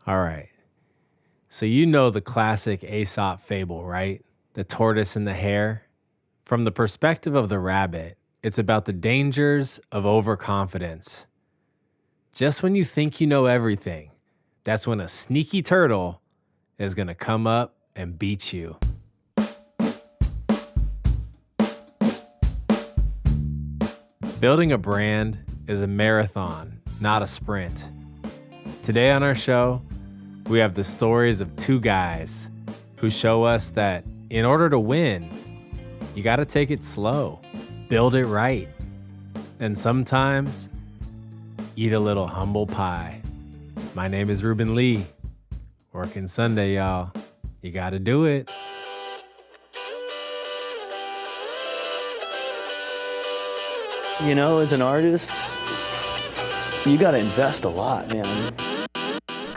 All right. So you know the classic Aesop fable, right? The tortoise and the hare. From the perspective of the rabbit, it's about the dangers of overconfidence. Just when you think you know everything, that's when a sneaky turtle is going to come up and beat you. Building a brand is a marathon, not a sprint. Today on our show, we have the stories of two guys who show us that in order to win, you got to take it slow, build it right, and sometimes eat a little humble pie. My name is Ruben Lee. Working Sunday, y'all. You got to do it. You know, as an artist, you got to invest a lot, man.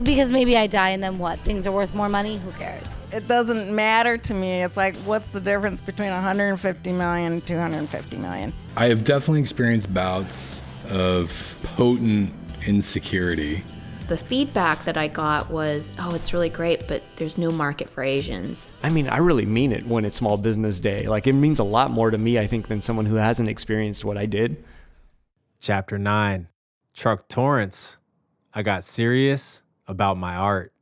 Because maybe I die and then what? Things are worth more money? Who cares? It doesn't matter to me. It's like, what's the difference between 150 million and 250 million? I have definitely experienced bouts of potent insecurity. The feedback that I got was, oh, it's really great, but there's no market for Asians. I mean, I really mean it when it's Small Business Day. Like, it means a lot more to me, I think, than someone who hasn't experienced what I did. Chapter 9, Truck Torrence. I got serious about my art.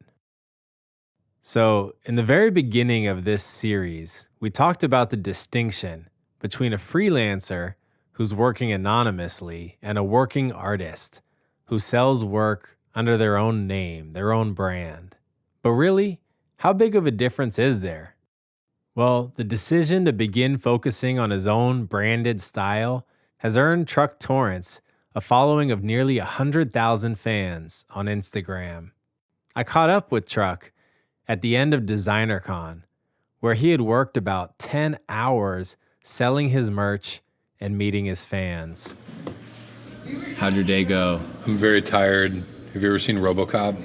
So, in the very beginning of this series, we talked about the distinction between a freelancer who's working anonymously and a working artist who sells work under their own name, their own brand. But really, how big of a difference is there? Well, the decision to begin focusing on his own branded style has earned Truck Torrence a following of nearly 100,000 fans on Instagram. I caught up with Truck at the end of DesignerCon, where he had worked about 10 hours selling his merch and meeting his fans. How'd your day go? I'm very tired. Have you ever seen RoboCop?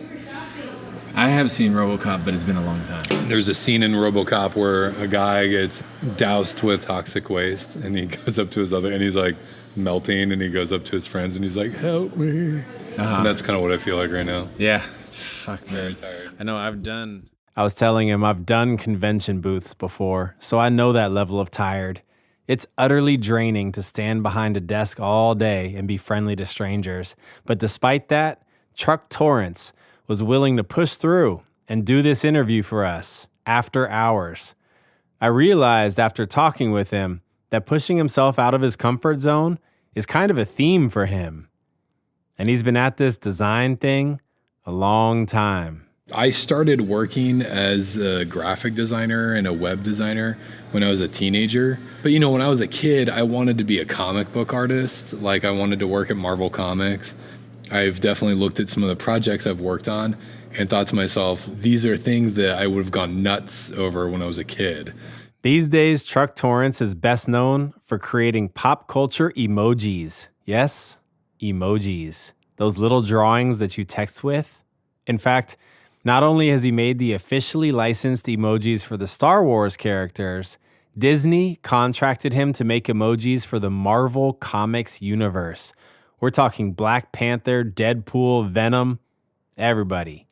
I have seen RoboCop, but it's been a long time. There's a scene in RoboCop where a guy gets doused with toxic waste and he goes up to his other, and he's like melting, and he goes up to his friends and he's like, help me. And that's kind of what I feel like right now. Yeah. Fuck, man. I know I was telling him I've done convention booths before, so I know that level of tired. It's utterly draining to stand behind a desk all day and be friendly to strangers. But despite that, Truck Torrence was willing to push through and do this interview for us after hours. I realized after talking with him that pushing himself out of his comfort zone is kind of a theme for him. And he's been at this design thing a long time. I started working as a graphic designer and a web designer when I was a teenager. But you know, when I was a kid, I wanted to be a comic book artist. Like, I wanted to work at Marvel Comics. I've definitely looked at some of the projects I've worked on and thought to myself, these are things that I would have gone nuts over when I was a kid. These days, Truck Torrence is best known for creating pop culture emojis. Yes, emojis. Those little drawings that you text with. In fact, not only has he made the officially licensed emojis for the Star Wars characters, Disney contracted him to make emojis for the Marvel Comics universe. We're talking Black Panther, Deadpool, Venom, everybody.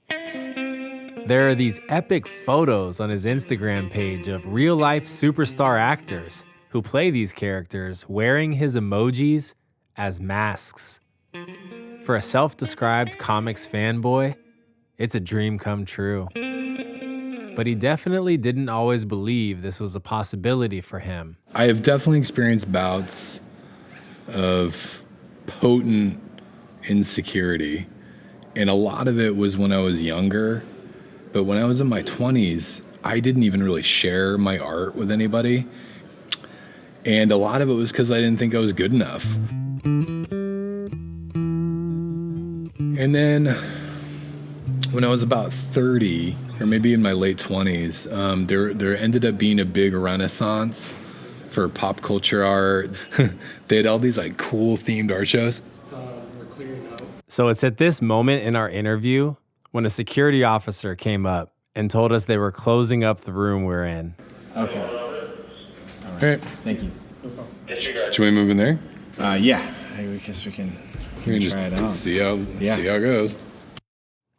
There are these epic photos on his Instagram page of real-life superstar actors who play these characters wearing his emojis as masks. For a self-described comics fanboy, it's a dream come true. But he definitely didn't always believe this was a possibility for him. I have definitely experienced bouts of potent insecurity, and a lot of it was when I was younger. But when I was in my 20s, I didn't even really share my art with anybody. And a lot of it was because I didn't think I was good enough. And then when I was about 30, or maybe in my late 20s, there ended up being a big renaissance for pop culture art. They had all these like cool themed art shows. So it's at this moment in our interview when a security officer came up and told us they were closing up the room we're in. Okay. All right. Thank you. Should we move in there? Yeah. I guess we can try it out. See how it goes.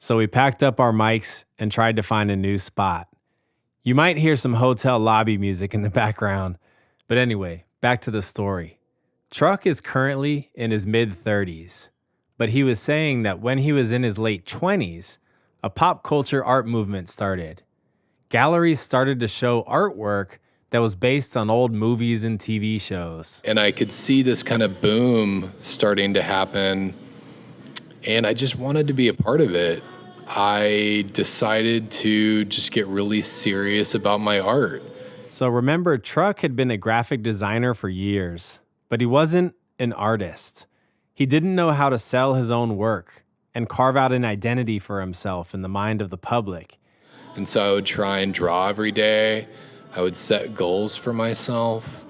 So we packed up our mics and tried to find a new spot. You might hear some hotel lobby music in the background. But anyway, back to the story. Truck is currently in his mid-30s, but he was saying that when he was in his late 20s, a pop culture art movement started. Galleries started to show artwork that was based on old movies and TV shows. And I could see this kind of boom starting to happen, and I just wanted to be a part of it. I decided to just get really serious about my art. So remember, Truck had been a graphic designer for years, but he wasn't an artist. He didn't know how to sell his own work and carve out an identity for himself in the mind of the public. And so I would try and draw every day. I would set goals for myself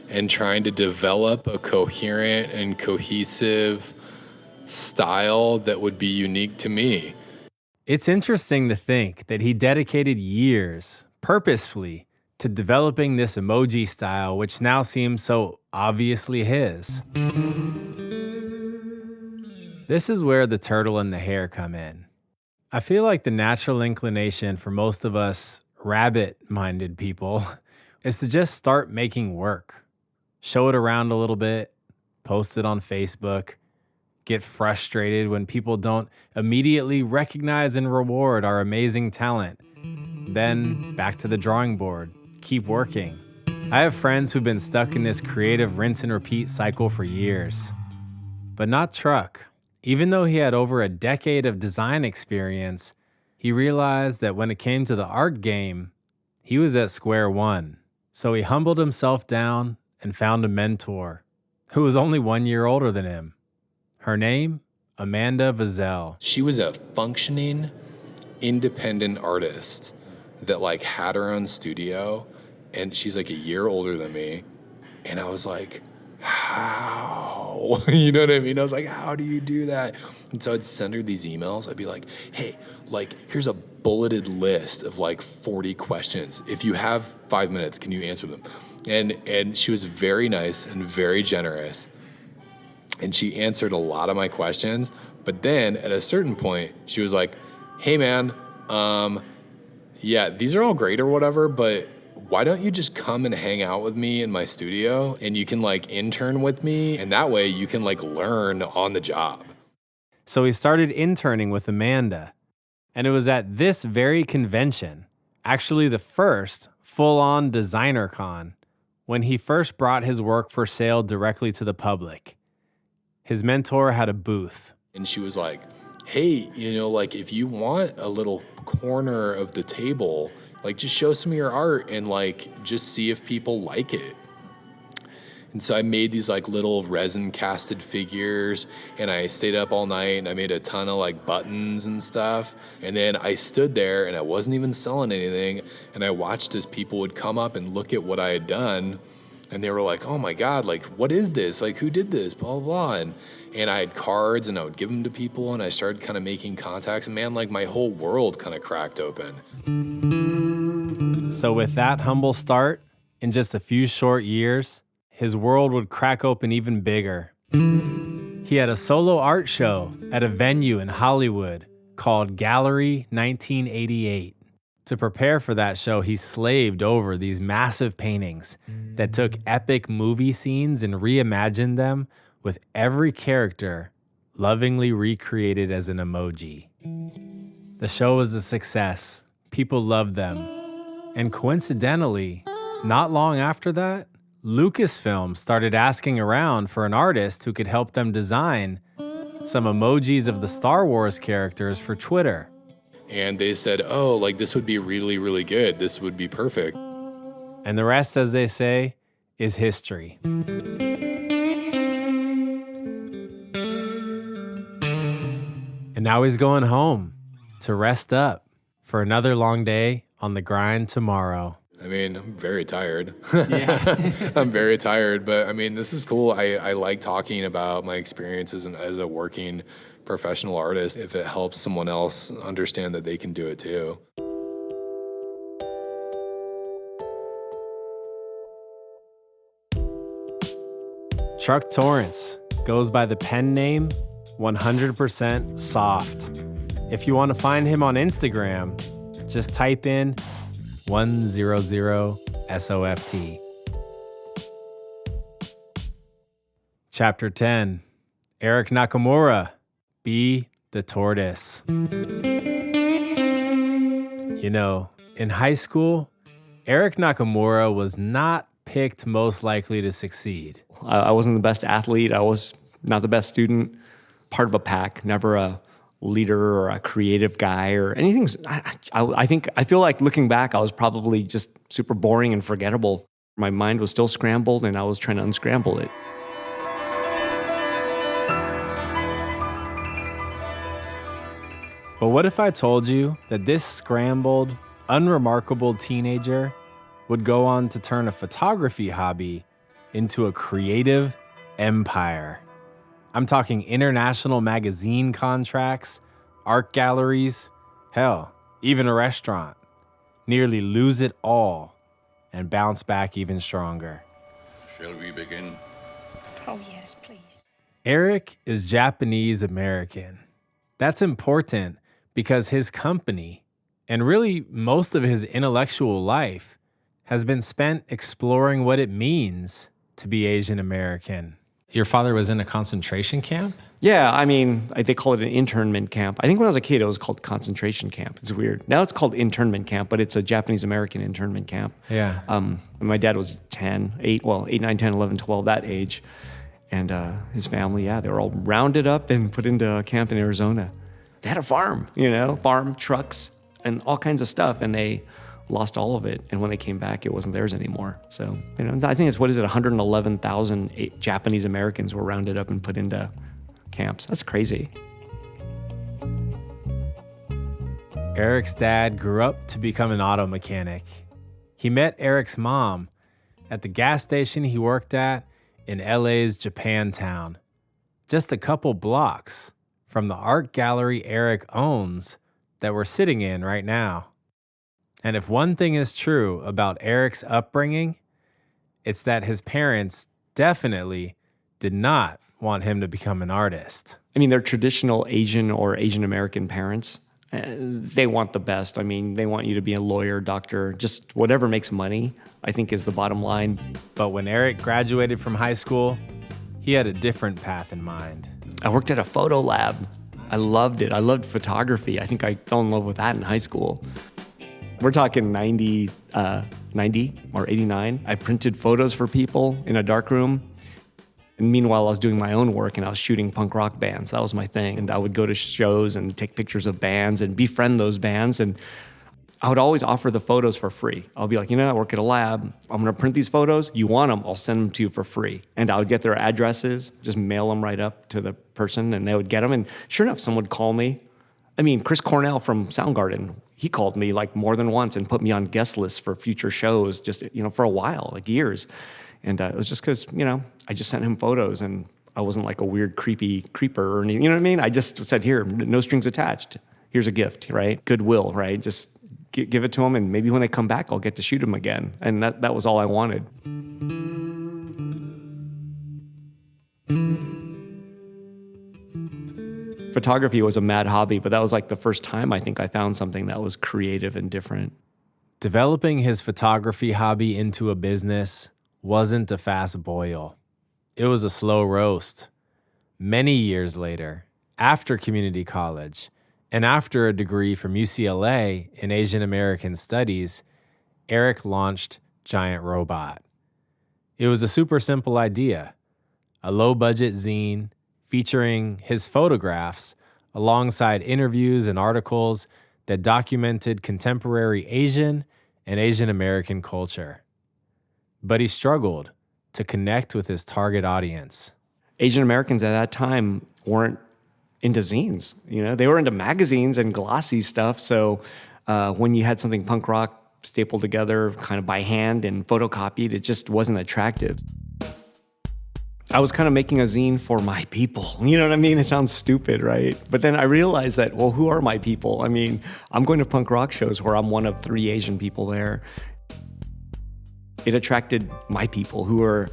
and trying to develop a coherent and cohesive style that would be unique to me. It's interesting to think that he dedicated years, purposefully, to developing this emoji style, which now seems so obviously his. This is where the turtle and the hare come in. I feel like the natural inclination for most of us rabbit-minded people is to just start making work. Show it around a little bit, post it on Facebook, get frustrated when people don't immediately recognize and reward our amazing talent. Then back to the drawing board, keep working. I have friends who've been stuck in this creative rinse and repeat cycle for years. But not Truck. Even though he had over a decade of design experience, he realized that when it came to the art game, he was at square one. So he humbled himself down and found a mentor who was only 1 year older than him. Her name, Amanda Vazell. She was a functioning, independent artist that had her own studio, and she's a year older than me. And I was like, how? You know what I mean? I was like, how do you do that? And so I'd send her these emails. I'd be like, hey, here's a bulleted list of 40 questions. If you have 5 minutes, can you answer them? And she was very nice and very generous. And she answered a lot of my questions. But then at a certain point, she was like, hey, man, yeah, these are all great or whatever, but why don't you just come and hang out with me in my studio and you can intern with me, and that way you can learn on the job. So he started interning with Amanda. And it was at this very convention, actually the first full-on designer con, when he first brought his work for sale directly to the public. His mentor had a booth. And she was like, hey, if you want a little corner of the table, just show some of your art and just see if people like it. And so I made these little resin casted figures, and I stayed up all night and I made a ton of buttons and stuff. And then I stood there and I wasn't even selling anything. And I watched as people would come up and look at what I had done. And they were like, oh my God, what is this? Who did this? Blah, blah, blah. And I had cards and I would give them to people, and I started kind of making contacts. And man, my whole world kind of cracked open. So with that humble start, in just a few short years, his world would crack open even bigger. He had a solo art show at a venue in Hollywood called Gallery 1988. To prepare for that show, he slaved over these massive paintings that took epic movie scenes and reimagined them with every character lovingly recreated as an emoji. The show was a success. People loved them. And coincidentally, not long after that, Lucasfilm started asking around for an artist who could help them design some emojis of the Star Wars characters for Twitter. And they said, oh, this would be really, really good. This would be perfect. And the rest, as they say, is history. And now he's going home to rest up for another long day on the grind tomorrow. I mean, I'm very tired. Yeah. I'm very tired, but I mean, this is cool. I like talking about my experiences as a working professional artist, if it helps someone else understand that they can do it too. Truck Torrence goes by the pen name 100% Soft. If you want to find him on Instagram, just type in 100SOFT. Chapter 10. Eric Nakamura, Be the Tortoise. You know, in high school, Eric Nakamura was not picked most likely to succeed. I wasn't the best athlete. I was not the best student. Part of a pack, never a leader or a creative guy or anything. I feel like looking back, I was probably just super boring and forgettable. My mind was still scrambled and I was trying to unscramble it. But what if I told you that this scrambled, unremarkable teenager would go on to turn a photography hobby into a creative empire? I'm talking international magazine contracts, art galleries, hell, even a restaurant. Nearly lose it all and bounce back even stronger. Shall we begin? Oh, yes, please. Eric is Japanese American. That's important because his company, and really most of his intellectual life, has been spent exploring what it means to be Asian American. Your father was in a concentration camp? Yeah, I mean, they call it an internment camp. I think when I was a kid, it was called concentration camp. It's weird. Now it's called internment camp, but it's a Japanese American internment camp. Yeah. My dad was 8, 9, 10, 11, 12, that age. And his family, they were all rounded up and put into a camp in Arizona. They had a farm, farm, trucks, and all kinds of stuff. And they lost all of it. And when they came back, it wasn't theirs anymore. So, I think it's, 111,000 Japanese Americans were rounded up and put into camps. That's crazy. Eric's dad grew up to become an auto mechanic. He met Eric's mom at the gas station he worked at in LA's Japantown, just a couple blocks from the art gallery Eric owns that we're sitting in right now. And if one thing is true about Eric's upbringing, it's that his parents definitely did not want him to become an artist. I mean, they're traditional Asian or Asian American parents. They want the best. I mean, they want you to be a lawyer, doctor, just whatever makes money, I think is the bottom line. But when Eric graduated from high school, he had a different path in mind. I worked at a photo lab. I loved it. I loved photography. I think I fell in love with that in high school. We're talking 90 or 89. I printed photos for people in a darkroom. And meanwhile, I was doing my own work and I was shooting punk rock bands. That was my thing. And I would go to shows and take pictures of bands and befriend those bands. And I would always offer the photos for free. I'll be like, I work at a lab. I'm going to print these photos. You want them? I'll send them to you for free. And I would get their addresses, just mail them right up to the person, and they would get them. And sure enough, someone would call me. I mean, Chris Cornell from Soundgarden, he called me like more than once and put me on guest lists for future shows just, for a while, like years. And it was just because, I just sent him photos and I wasn't like a weird, creepy creeper or anything. You know what I mean? I just said, here, no strings attached. Here's a gift, right? Goodwill, right? Just give it to them, and maybe when they come back, I'll get to shoot them again. And that was all I wanted. Photography was a mad hobby, but that was like the first time I think I found something that was creative and different. Developing his photography hobby into a business wasn't a fast boil. It was a slow roast. Many years later, after community college, and after a degree from UCLA in Asian American Studies, Eric launched Giant Robot. It was a super simple idea, a low-budget zine featuring his photographs alongside interviews and articles that documented contemporary Asian and Asian American culture. But he struggled to connect with his target audience. Asian Americans at that time weren't into zines. They were into magazines and glossy stuff. So when you had something punk rock stapled together kind of by hand and photocopied, it just wasn't attractive. I was kind of making a zine for my people. You know what I mean? It sounds stupid, right? But then I realized that, well, who are my people? I mean, I'm going to punk rock shows where I'm one of 3 Asian people there. It attracted my people who were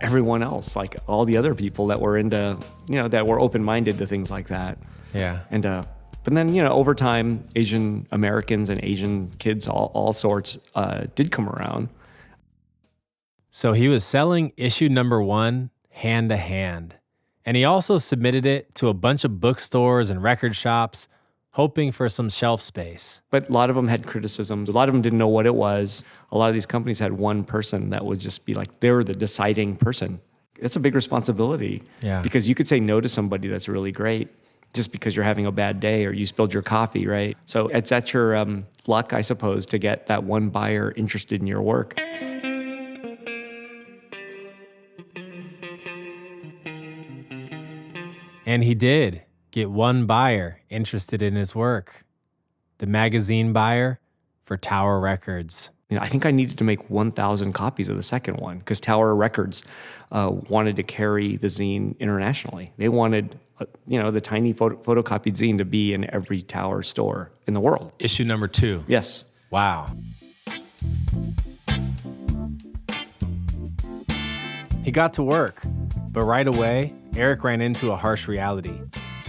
everyone else, like all the other people that were into, that were open-minded to things like that. Yeah. And But then, over time, Asian Americans and Asian kids, all sorts, did come around. So he was selling issue number 1 hand to hand. And he also submitted it to a bunch of bookstores and record shops, hoping for some shelf space. But a lot of them had criticisms. A lot of them didn't know what it was. A lot of these companies had one person that would just be like, they were the deciding person. It's a big responsibility. Yeah. Because you could say no to somebody that's really great just because you're having a bad day or you spilled your coffee, right? So it's at your luck, I suppose, to get that one buyer interested in your work. And he did get one buyer interested in his work. The magazine buyer for Tower Records. I think I needed to make 1,000 copies of the second one because Tower Records wanted to carry the zine internationally. They wanted, the tiny photocopied zine to be in every Tower store in the world. Issue number 2. Yes. Wow. He got to work, but right away, Eric ran into a harsh reality.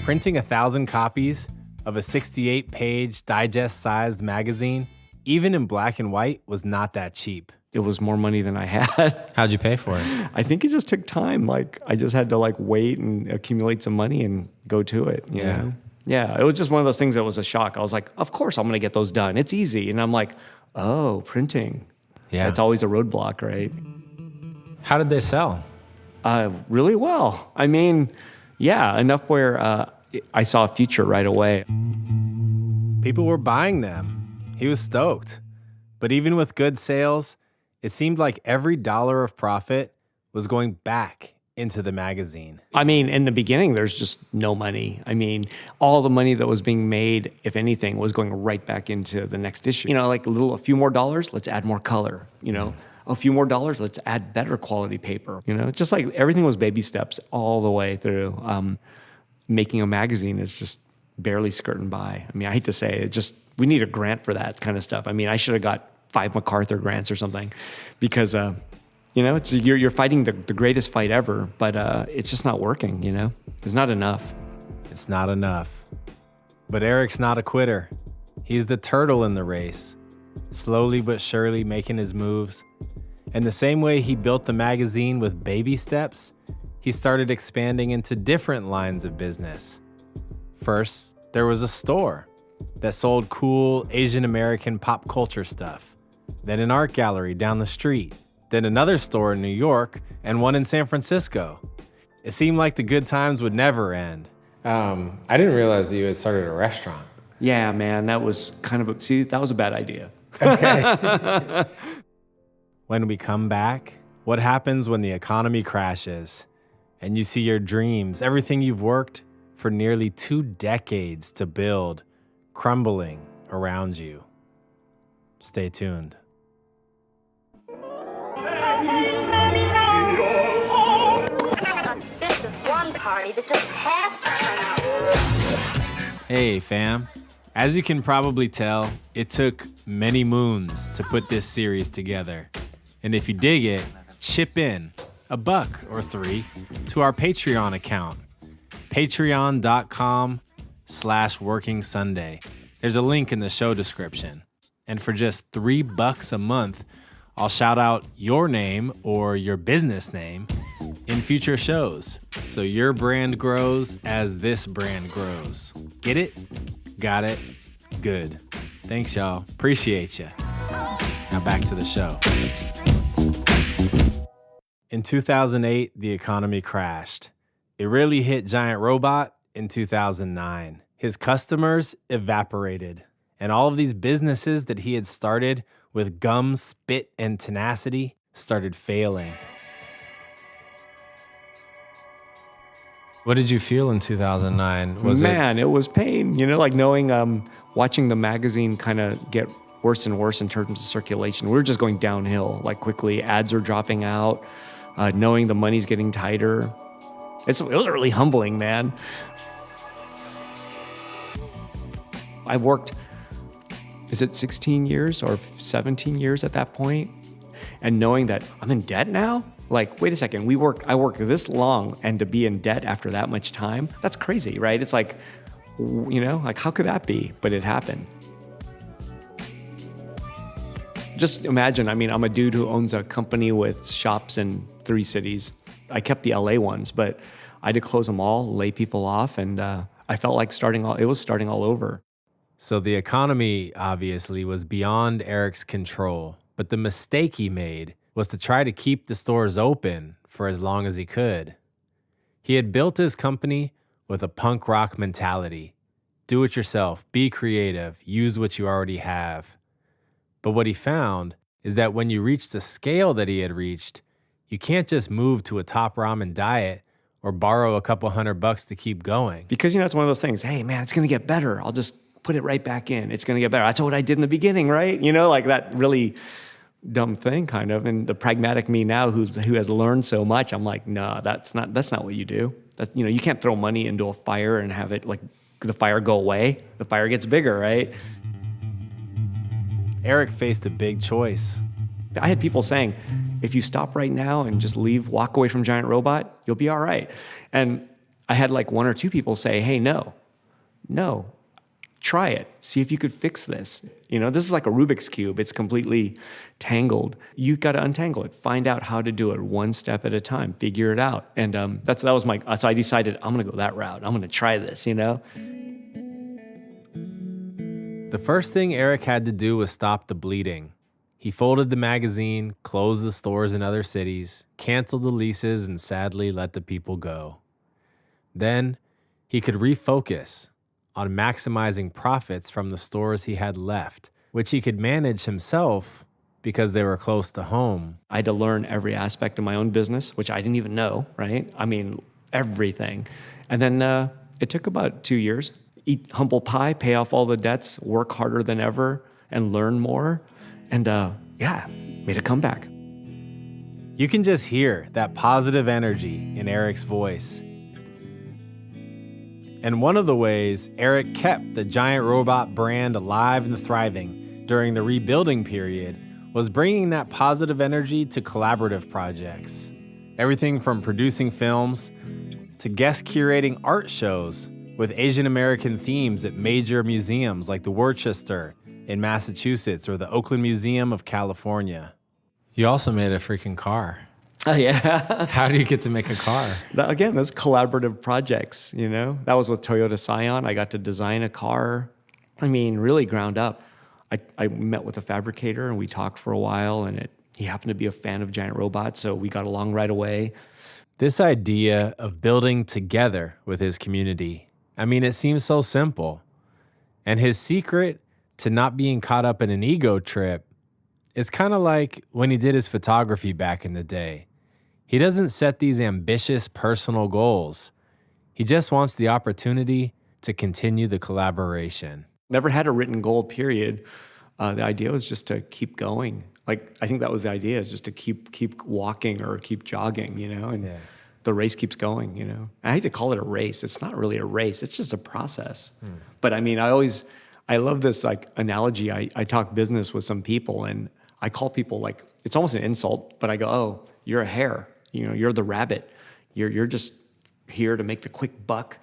Printing 1,000 copies of a 68-page digest-sized magazine, even in black and white, was not that cheap. It was more money than I had. How'd you pay for it? I think it just took time. I just had to wait and accumulate some money and go to it. You know? Yeah, it was just one of those things that was a shock. I was like, of course I'm going to get those done. It's easy. And I'm like, oh, printing. Yeah. It's always a roadblock, right? How did they sell? Really well. I mean, yeah, enough where I saw a future right away. People were buying them. He was stoked. But even with good sales, it seemed like every dollar of profit was going back into the magazine. I mean, in the beginning, there's just no money. I mean, all the money that was being made, if anything, was going right back into the next issue. A few more dollars, let's add more color, A few more dollars, let's add better quality paper. Just like everything was baby steps all the way through. Making a magazine is just barely skirting by. I mean, I hate to say it, we need a grant for that kind of stuff. I mean, I should have got 5 MacArthur grants or something because, you're fighting the greatest fight ever, but it's just not working, It's not enough. It's not enough. But Eric's not a quitter. He's the turtle in the race, slowly but surely making his moves. And the same way he built the magazine with baby steps, he started expanding into different lines of business. First, there was a store that sold cool Asian American pop culture stuff. Then an art gallery down the street. Then another store in New York and one in San Francisco. It seemed like the good times would never end. I didn't realize that you had started a restaurant. Yeah, man, that was that was a bad idea. Okay. When we come back, what happens when the economy crashes and you see your dreams, everything you've worked for nearly 2 decades to build, crumbling around you? Stay tuned. This is one party that just has to turn out. Hey, fam. As you can probably tell, it took many moons to put this series together. And if you dig it, chip in $1 or $3 to our Patreon account, patreon.com/Working Sunday. There's a link in the show description. And for just $3 a month, I'll shout out your name or your business name in future shows. So your brand grows as this brand grows. Get it? Got it? Good. Thanks, y'all. Appreciate you. Now back to the show. In 2008, the economy crashed. It really hit Giant Robot in 2009. His customers evaporated, and all of these businesses that he had started with gum, spit, and tenacity started failing. What did you feel in 2009? It was pain. Knowing, watching the magazine kind of get worse and worse in terms of circulation. We were just going downhill, quickly. Ads are dropping out. Knowing the money's getting tighter. It was really humbling, man. I worked, is it 16 years or 17 years at that point? And knowing that I'm in debt now? Wait a second, I worked this long, and to be in debt after that much time, that's crazy, right? It's Like how could that be? But it happened. Just imagine, I'm a dude who owns a company with shops in 3 cities. I kept the LA ones, but I had to close them all, lay people off, and I felt like it was starting all over. So the economy obviously was beyond Eric's control, but the mistake he made was to try to keep the stores open for as long as he could. He had built his company with a punk rock mentality. Do it yourself, be creative, use what you already have. But what he found is that when you reach the scale that he had reached, you can't just move to a top ramen diet or borrow a couple $100 to keep going. Because, it's one of those things, hey, man, it's going to get better. I'll just put it right back in. It's going to get better. That's what I did in the beginning, right? Like that really dumb thing kind of. And the pragmatic me now who has learned so much, I'm like, no, that's not what you do. You can't throw money into a fire and have it like the fire go away. The fire gets bigger, right? Eric faced a big choice. I had people saying, if you stop right now and just walk away from Giant Robot, you'll be all right. And I had like 1 or 2 people say, hey, no, try it. See if you could fix this. This is like a Rubik's Cube. It's completely tangled. You got to untangle it. Find out how to do it one step at a time. Figure it out. And so I decided I'm going to go that route. I'm going to try this, The first thing Eric had to do was stop the bleeding. He folded the magazine, closed the stores in other cities, canceled the leases, and sadly let the people go. Then he could refocus on maximizing profits from the stores he had left, which he could manage himself because they were close to home. I had to learn every aspect of my own business, which I didn't even know, right? Everything. And then it took about 2 years. Eat humble pie, pay off all the debts, work harder than ever, and learn more. And made a comeback. You can just hear that positive energy in Eric's voice. And one of the ways Eric kept the Giant Robot brand alive and thriving during the rebuilding period was bringing that positive energy to collaborative projects. Everything from producing films to guest curating art shows with Asian American themes at major museums like the Worcester in Massachusetts or the Oakland Museum of California. You also made a freaking car. Oh, yeah. How do you get to make a car? Again, those collaborative projects, That was with Toyota Scion. I got to design a car, really ground up. I met with a fabricator and we talked for a while, and he happened to be a fan of Giant Robot, so we got along right away. This idea of building together with his community, it seems so simple. And his secret to not being caught up in an ego trip, it's kind of like when he did his photography back in the day. He doesn't set these ambitious personal goals. He just wants the opportunity to continue the collaboration. Never had a written goal, period. The idea was just to keep going. I think that was the idea, is just to keep walking or keep jogging, and the race keeps going, I hate to call it a race. It's not really a race. It's just a process. But I love this analogy. I talk business with some people, and I call people it's almost an insult, but I go, oh, you're a hare. You're the rabbit. You're just here to make the quick buck,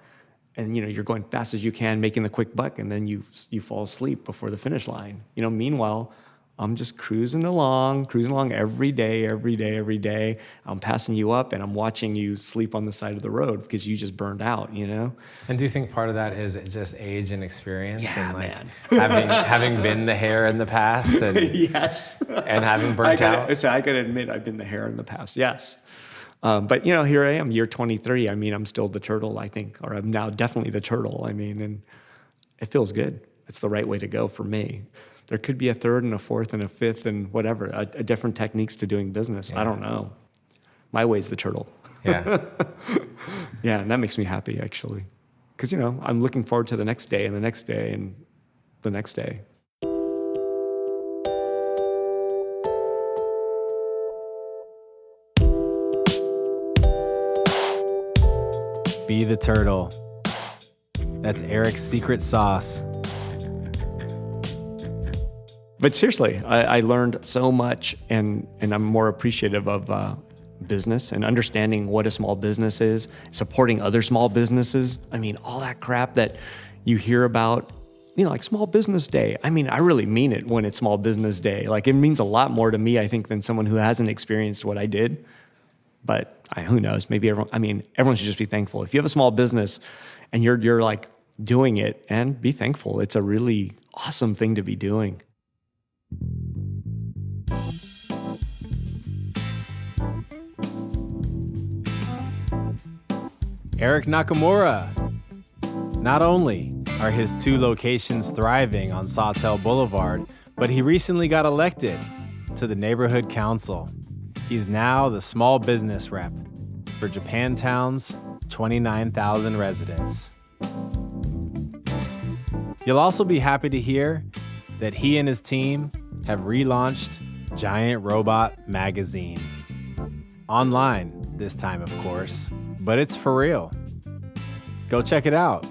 and you're going fast as you can, making the quick buck, and then you fall asleep before the finish line. Meanwhile, I'm just cruising along every day. I'm passing you up, and I'm watching you sleep on the side of the road because you just burned out, And do you think part of that is just age and experience? Yeah, and having been the hare in the past and yes, and having burnt out? So I gotta admit, I've been the hare in the past, yes. But here I am, year 23. I'm still the turtle, I think, or I'm now definitely the turtle. And it feels good. It's the right way to go for me. There could be a third and a fourth and a fifth and whatever, a different techniques to doing business. Yeah. I don't know. My way's the turtle. Yeah. Yeah, and that makes me happy, actually. Because, I'm looking forward to the next day and the next day and the next day. Be the turtle. That's Eric's secret sauce. But seriously, I learned so much, and I'm more appreciative of business and understanding what a small business is, supporting other small businesses. All that crap that you hear about, like Small Business Day. I mean, I really mean it when it's Small Business Day. Like, it means a lot more to me, I think, than someone who hasn't experienced what I did. But who knows? Maybe everyone should just be thankful. If you have a small business and you're like doing it, and be thankful. It's a really awesome thing to be doing. Eric Nakamura. Not only are his 2 locations thriving on Sawtell Boulevard, but he recently got elected to the neighborhood council. He's now the small business rep for Japantown's 29,000 residents. You'll also be happy to hear that he and his team have relaunched Giant Robot Magazine. Online this time, of course, but it's for real. Go check it out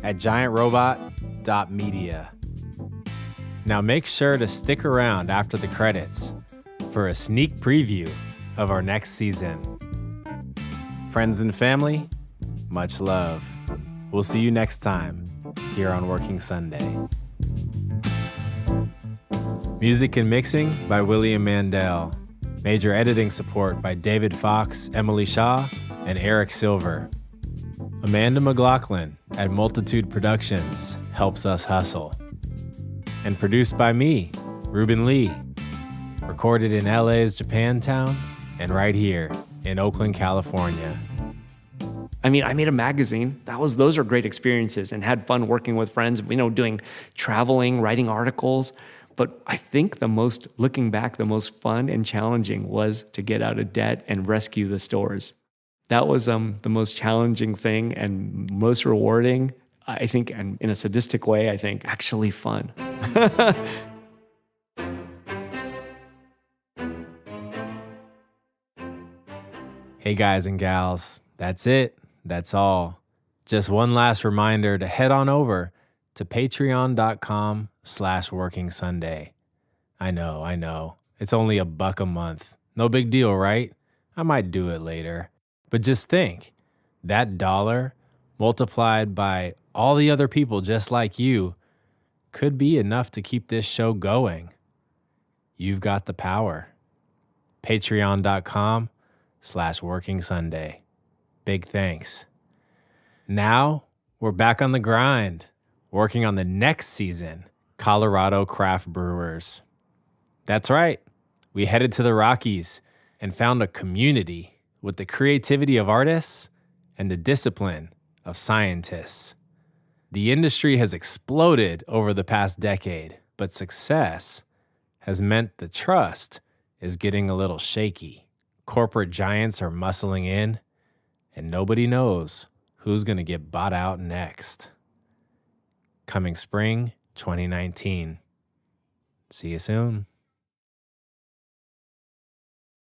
at giantrobot.media. Now make sure to stick around after the credits for a sneak preview of our next season. Friends and family, much love. We'll see you next time here on Working Sunday. Music and mixing by William Mandel. Major editing support by David Fox, Emily Shaw, and Eric Silver. Amanda McLaughlin at Multitude Productions helps us hustle. And produced by me, Ruben Lee. Recorded in LA's Japantown and right here in Oakland, California. I mean, I made a magazine. Those are great experiences, and had fun working with friends, doing traveling, writing articles. But I think looking back, the most fun and challenging was to get out of debt and rescue the stores. That was the most challenging thing and most rewarding, I think, and in a sadistic way, I think, actually fun. Hey guys and gals, that's it. That's all. Just one last reminder to head on over to patreon.com/workingsunday. I know. It's only $1 a month. No big deal, right? I might do it later. But just think, that dollar multiplied by all the other people just like you could be enough to keep this show going. You've got the power. Patreon.com/workingsunday. Big thanks. Now we're back on the grind, working on the next season, Colorado Craft Brewers. That's right. We headed to the Rockies and found a community with the creativity of artists and the discipline of scientists. The industry has exploded over the past decade, but success has meant the trust is getting a little shaky. Corporate giants are muscling in, and nobody knows who's going to get bought out next. Coming spring 2019. See you soon.